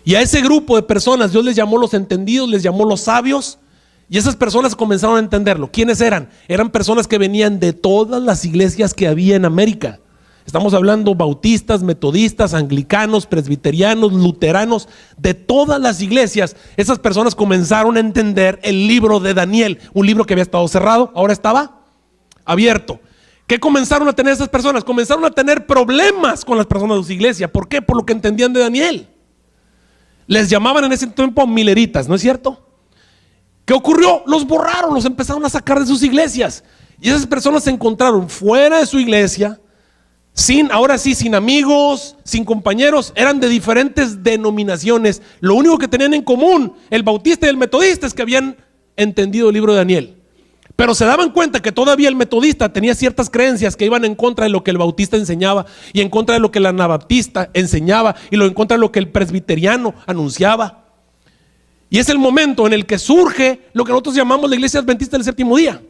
Y a ese grupo de personas Dios les llamó los entendidos, les llamó los sabios. Y esas personas comenzaron a entenderlo. ¿Quiénes eran? Eran personas que venían de todas las iglesias que había en América. Estamos hablando bautistas, metodistas, anglicanos, presbiterianos, luteranos, de todas las iglesias. Esas personas comenzaron a entender el libro de Daniel, un libro que había estado cerrado, ahora estaba abierto. ¿Qué comenzaron a tener esas personas? Comenzaron a tener problemas con las personas de su iglesia. ¿Por qué? Por lo que entendían de Daniel. Les llamaban en ese tiempo mileritas, ¿no es cierto? ¿Qué ocurrió? Los borraron, los empezaron a sacar de sus iglesias. Y esas personas se encontraron fuera de su iglesia, ahora sí, sin amigos, sin compañeros, eran de diferentes denominaciones. Lo único que tenían en común el bautista y el metodista es que habían entendido el libro de Daniel. Pero se daban cuenta que todavía el metodista tenía ciertas creencias que iban en contra de lo que el bautista enseñaba, y en contra de lo que el anabaptista enseñaba, y en contra de lo que el presbiteriano anunciaba. Y es el momento en el que surge lo que nosotros llamamos la iglesia adventista del séptimo día.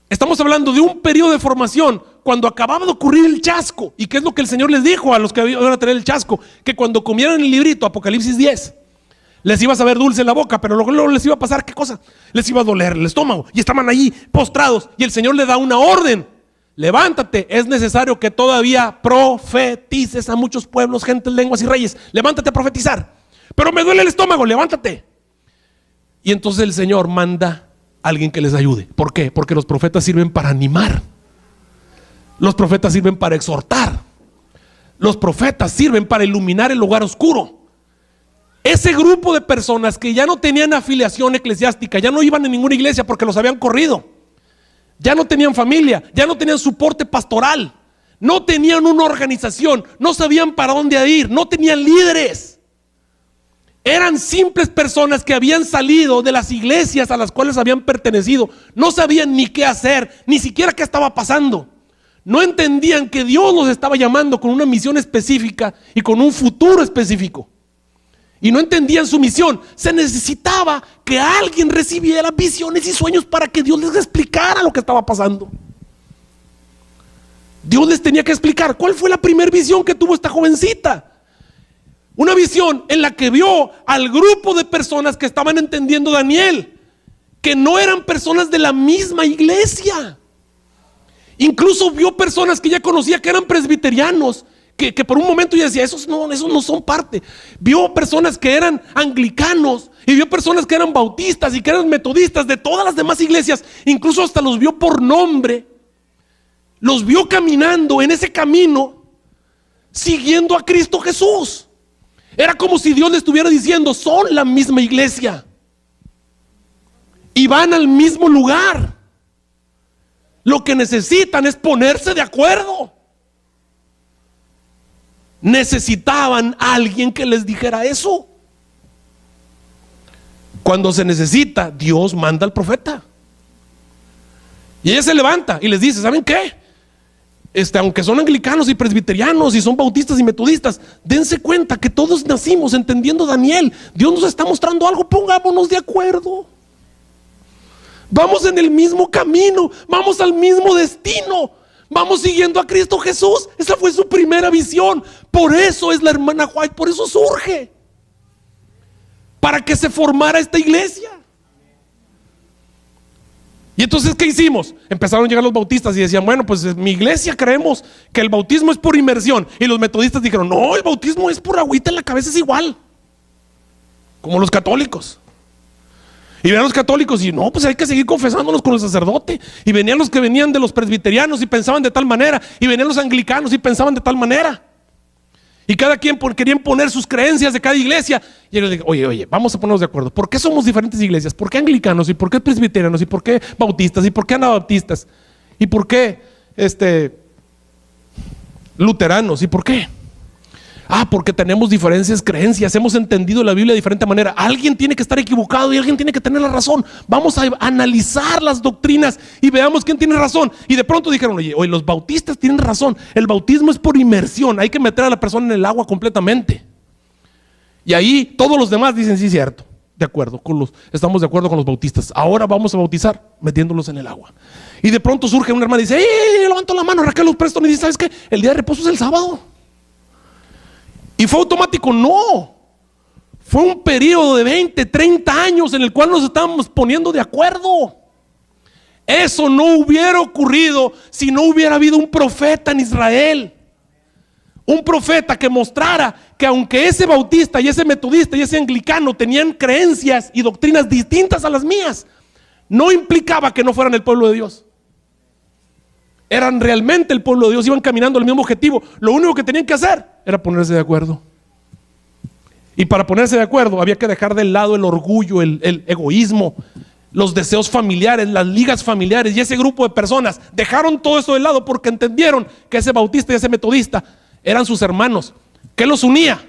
Estamos hablando de un periodo de formación cuando acababa de ocurrir el chasco. ¿Y qué es lo que el Señor les dijo a los que iban a tener el chasco? Que cuando comieran el librito, Apocalipsis 10, les iba a saber dulce en la boca, pero luego les iba a pasar, ¿qué cosa? Les iba a doler el estómago y estaban ahí postrados, y el Señor le da una orden: levántate, es necesario que todavía profetices a muchos pueblos, gentes, lenguas y reyes. Levántate a profetizar. Pero me duele el estómago, levántate. Y entonces el Señor manda a alguien que les ayude. ¿Por qué? Porque los profetas sirven para animar. Los profetas sirven para exhortar. Los profetas sirven para iluminar el lugar oscuro. Ese grupo de personas que ya no tenían afiliación eclesiástica, ya no iban en ninguna iglesia porque los habían corrido, ya no tenían familia, ya no tenían soporte pastoral, no tenían una organización, no sabían para dónde ir, no tenían líderes. Eran simples personas que habían salido de las iglesias a las cuales habían pertenecido. No sabían ni qué hacer, ni siquiera qué estaba pasando. No entendían que Dios los estaba llamando con una misión específica y con un futuro específico. Y no entendían su misión. Se necesitaba que alguien recibiera visiones y sueños para que Dios les explicara lo que estaba pasando. Dios les tenía que explicar. ¿Cuál fue la primera visión que tuvo esta jovencita? Una visión en la que vio al grupo de personas que estaban entendiendo Daniel, que no eran personas de la misma iglesia. Incluso vio personas que ya conocía que eran presbiterianos, que por un momento ya decía, esos no son parte. Vio personas que eran anglicanos, y vio personas que eran bautistas y que eran metodistas de todas las demás iglesias. Incluso hasta los vio por nombre. Los vio caminando en ese camino, siguiendo a Cristo Jesús. Era como si Dios le estuviera diciendo, son la misma iglesia y van al mismo lugar. Lo que necesitan es ponerse de acuerdo. Necesitaban a alguien que les dijera eso. Cuando se necesita, Dios manda al profeta. Y ella se levanta y les dice, ¿saben qué? Aunque son anglicanos y presbiterianos y son bautistas y metodistas, dense cuenta que todos nacimos entendiendo Daniel. Dios nos está mostrando algo, pongámonos de acuerdo. Vamos en el mismo camino, vamos al mismo destino, vamos siguiendo a Cristo Jesús. Esa fue su primera visión. Por eso es la hermana White, por eso surge, para que se formara esta iglesia. Y entonces, ¿qué hicimos? Empezaron a llegar los bautistas y decían, bueno, pues en mi iglesia creemos que el bautismo es por inmersión. Y los metodistas dijeron, no, el bautismo es por agüita en la cabeza, es igual, como los católicos. Y venían los católicos y no, pues hay que seguir confesándonos con el sacerdote. Y venían los que venían de los presbiterianos y pensaban de tal manera, y venían los anglicanos y pensaban de tal manera. Y cada quien querían poner sus creencias de cada iglesia. Y yo les digo, oye, vamos a ponernos de acuerdo. ¿Por qué somos diferentes iglesias? ¿Por qué anglicanos? ¿Y por qué presbiterianos? ¿Y por qué bautistas? ¿Y por qué anabaptistas? ¿Y por qué luteranos? ¿Y por qué? Porque tenemos diferentes creencias, hemos entendido la Biblia de diferente manera. Alguien tiene que estar equivocado y alguien tiene que tener la razón. Vamos a analizar las doctrinas y veamos quién tiene razón. Y de pronto dijeron, oye, los bautistas tienen razón. El bautismo es por inmersión, hay que meter a la persona en el agua completamente. Y ahí todos los demás dicen, sí, cierto, de acuerdo, estamos de acuerdo con los bautistas. Ahora vamos a bautizar metiéndolos en el agua. Y de pronto surge una hermana y dice, levanto la mano, Raquel Preston, y dice, ¿sabes qué? El día de reposo es el sábado. Y fue automático, no. Fue un periodo de 20, 30 años en el cual nos estábamos poniendo de acuerdo. Eso no hubiera ocurrido si no hubiera habido un profeta en Israel. Un profeta que mostrara que aunque ese bautista y ese metodista y ese anglicano tenían creencias y doctrinas distintas a las mías, no implicaba que no fueran el pueblo de Dios. Eran realmente el pueblo de Dios, iban caminando al mismo objetivo. Lo único que tenían que hacer era ponerse de acuerdo. Y para ponerse de acuerdo había que dejar de lado el orgullo, el egoísmo, los deseos familiares, las ligas familiares. Y ese grupo de personas dejaron todo eso de lado porque entendieron que ese bautista y ese metodista eran sus hermanos. ¿Qué los unía?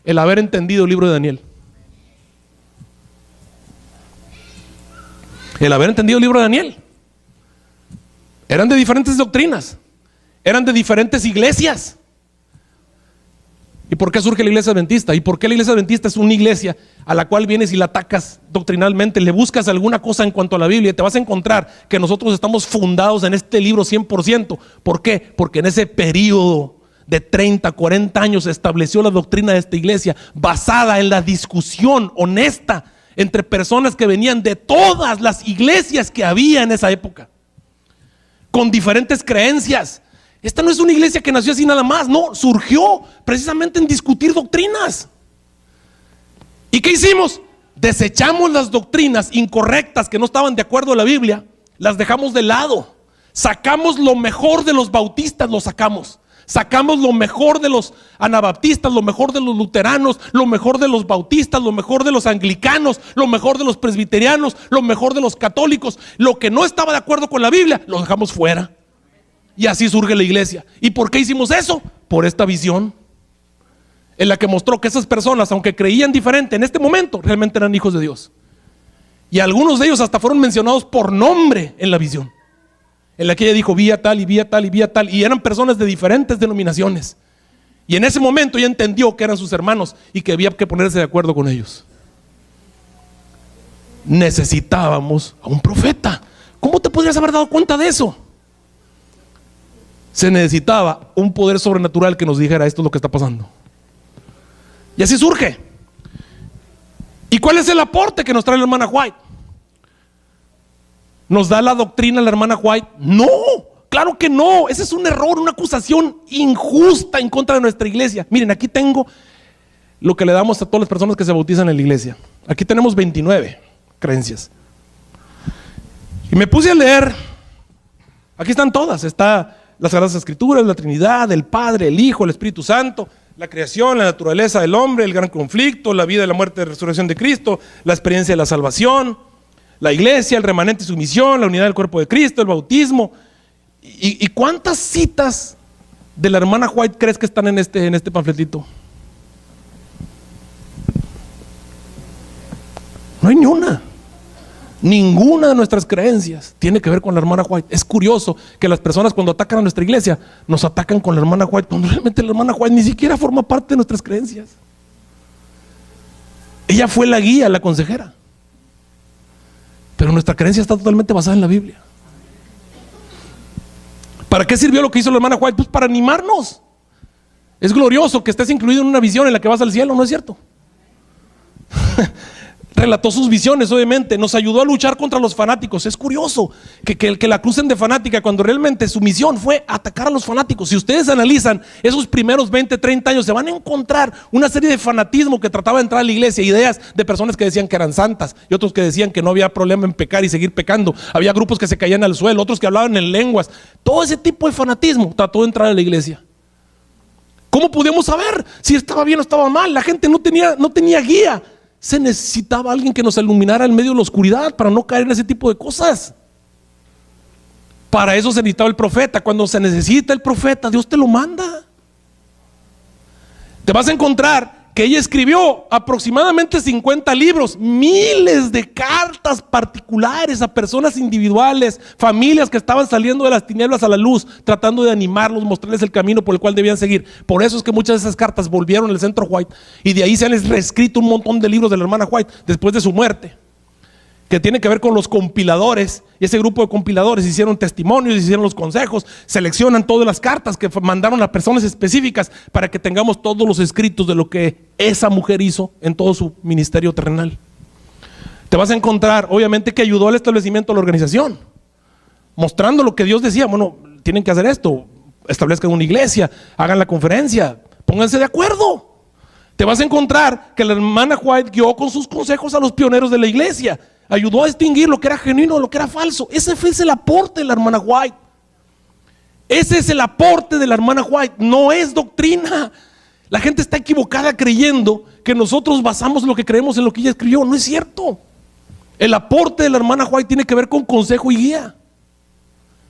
El haber entendido el libro de Daniel. El haber entendido el libro de Daniel. Eran de diferentes doctrinas, eran de diferentes iglesias. ¿Y por qué surge la iglesia adventista? ¿Y por qué la iglesia adventista es una iglesia a la cual vienes y la atacas doctrinalmente? Le buscas alguna cosa en cuanto a la Biblia y te vas a encontrar que nosotros estamos fundados en este libro 100%. ¿Por qué? Porque en ese periodo de 30, 40 años se estableció la doctrina de esta iglesia basada en la discusión honesta entre personas que venían de todas las iglesias que había en esa época, con diferentes creencias. Esta no es una iglesia que nació así nada más, no, surgió precisamente en discutir doctrinas. ¿Y qué hicimos? Desechamos las doctrinas incorrectas que no estaban de acuerdo a la Biblia, las dejamos de lado. Sacamos lo mejor de los bautistas, lo sacamos. Sacamos lo mejor de los anabaptistas, lo mejor de los luteranos, lo mejor de los bautistas, lo mejor de los anglicanos, lo mejor de los presbiterianos, lo mejor de los católicos. Lo que no estaba de acuerdo con la Biblia, lo dejamos fuera. Y así surge la iglesia. ¿Y por qué hicimos eso? Por esta visión en la que mostró que esas personas, aunque creían diferente en este momento, realmente eran hijos de Dios. Y algunos de ellos hasta fueron mencionados por nombre en la visión, en la que ella dijo: vi a tal y vi a tal y vi a tal. Y eran personas de diferentes denominaciones. Y en ese momento ella entendió que eran sus hermanos y que había que ponerse de acuerdo con ellos. Necesitábamos a un profeta. ¿Cómo te podrías haber dado cuenta de eso? Se necesitaba un poder sobrenatural que nos dijera: esto es lo que está pasando. Y así surge. ¿Y cuál es el aporte que nos trae la hermana White? ¿Nos da la doctrina la hermana White? No, claro que no. Ese es un error, una acusación injusta en contra de nuestra iglesia. Miren, aquí tengo lo que le damos a todas las personas que se bautizan en la iglesia. Aquí tenemos 29 creencias. Y me puse a leer. Aquí están todas. Está las Sagradas Escrituras, la Trinidad, el Padre, el Hijo, el Espíritu Santo, la creación, la naturaleza del hombre, el gran conflicto, la vida, la muerte y la resurrección de Cristo, la experiencia de la salvación, la iglesia, el remanente y su misión, la unidad del cuerpo de Cristo, el bautismo. ¿Y cuántas citas de la hermana White crees que están en este panfletito? No hay ni una. Ninguna de nuestras creencias tiene que ver con la hermana White. Es curioso que las personas, cuando atacan a nuestra iglesia, nos atacan con la hermana White, cuando realmente la hermana White ni siquiera forma parte de nuestras creencias. Ella fue la guía, la consejera. Pero nuestra creencia está totalmente basada en la Biblia. ¿Para qué sirvió lo que hizo la hermana White? Pues para animarnos. Es glorioso que estés incluido en una visión en la que vas al cielo, ¿no es cierto? Relató sus visiones, obviamente. Nos ayudó a luchar contra los fanáticos. Es curioso que la acusen de fanática cuando realmente su misión fue atacar a los fanáticos. Si ustedes analizan esos primeros 20, 30 años, se van a encontrar una serie de fanatismo que trataba de entrar a la iglesia. Ideas de personas que decían que eran santas y otros que decían que no había problema en pecar y seguir pecando. Había grupos que se caían al suelo, otros que hablaban en lenguas. Todo ese tipo de fanatismo trató de entrar a la iglesia. ¿Cómo podíamos saber si estaba bien o estaba mal? La gente no tenía guía. Se necesitaba alguien que nos iluminara en medio de la oscuridad para no caer en ese tipo de cosas. Para eso se necesitaba el profeta. Cuando se necesita el profeta, Dios te lo manda. Te vas a encontrar que ella escribió aproximadamente 50 libros, miles de cartas particulares a personas individuales, familias que estaban saliendo de las tinieblas a la luz, tratando de animarlos, mostrarles el camino por el cual debían seguir. Por eso es que muchas de esas cartas volvieron al centro White, y de ahí se han reescrito un montón de libros de la hermana White después de su muerte. que tiene que ver con los compiladores, y ese grupo de compiladores hicieron testimonios, hicieron los consejos, seleccionan todas las cartas que mandaron a personas específicas para que tengamos todos los escritos de lo que esa mujer hizo en todo su ministerio terrenal. Te vas a encontrar, obviamente, que ayudó al establecimiento de la organización, mostrando lo que Dios decía. Bueno, tienen que hacer esto, establezcan una iglesia, hagan la conferencia, pónganse de acuerdo. Te vas a encontrar que la hermana White guió con sus consejos a los pioneros de la iglesia, ayudó a distinguir lo que era genuino de lo que era falso. Ese fue el aporte de la hermana White. Ese es el aporte de la hermana White, no es doctrina. La gente está equivocada creyendo que nosotros basamos lo que creemos en lo que ella escribió. No es cierto. El aporte de la hermana White tiene que ver con consejo y guía.